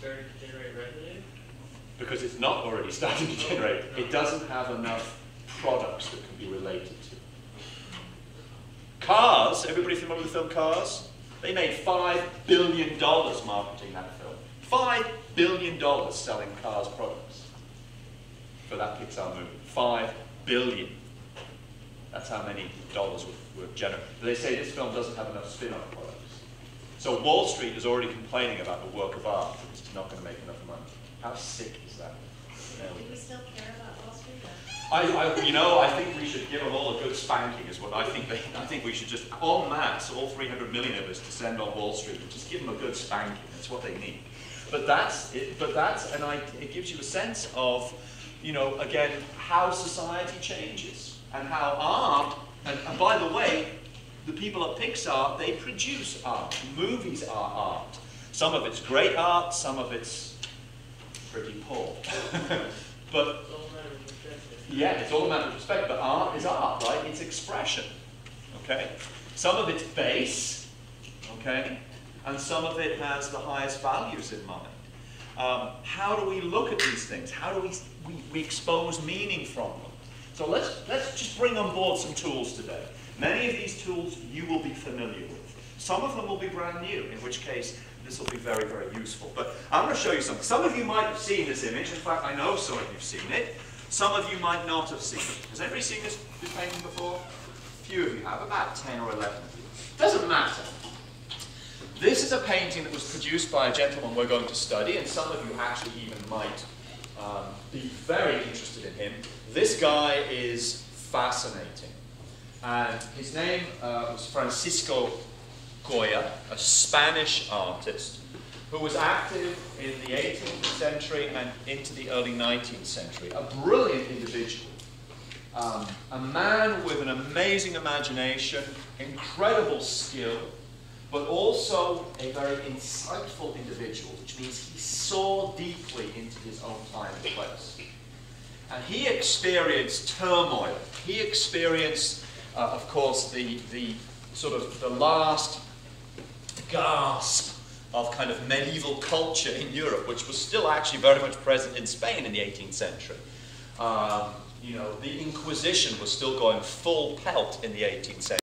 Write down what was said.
starting to generate revenue? Because it's not already starting to generate. It doesn't have enough products that can be related to. Cars, everybody familiar with the film Cars? They made $5 billion marketing that film. $5 billion selling Cars products for that Pixar movie. $5 billion. That's how many dollars were generated. They say this film doesn't have enough spin-off products. So Wall Street is already complaining about the work of art that it's not going to make enough money. How sick is that? Do we still care about Wall Street? I think we should give them all a good spanking. Is what I think. I think we should just en masse, all 300 million of us, descend on Wall Street and just give them a good spanking. That's what they need. But that's it. It gives you a sense of, again, how society changes and how art. And by the way, the people at Pixar, they produce art. Movies are art. Some of it's great art. Some of it's pretty poor. But yeah, it's all a matter of perspective, but art is art, right? It's expression, okay? Some of it's base, okay? And some of it has the highest values in mind. How do we look at these things? How do we expose meaning from them? So let's just bring on board some tools today. Many of these tools you will be familiar with. Some of them will be brand new, in which case this will be very, very useful. But I'm going to show you something. Some of you might have seen this image. In fact, I know some of you have seen it. Some of you might not have seen it. Has anybody seen this painting before? A few of you have, about 10 or 11 of you. Doesn't matter. This is a painting that was produced by a gentleman we're going to study, and some of you actually even might be very interested in him. This guy is fascinating. And his name was Francisco Goya, a Spanish artist who was active in the 18th century and into the early 19th century. A brilliant individual. A man with an amazing imagination, incredible skill, but also a very insightful individual, which means he saw deeply into his own time and place. And he experienced turmoil. He experienced, of course, the sort of the last gasp of kind of medieval culture in Europe, which was still actually very much present in Spain in the 18th century. The Inquisition was still going full pelt in the 18th century.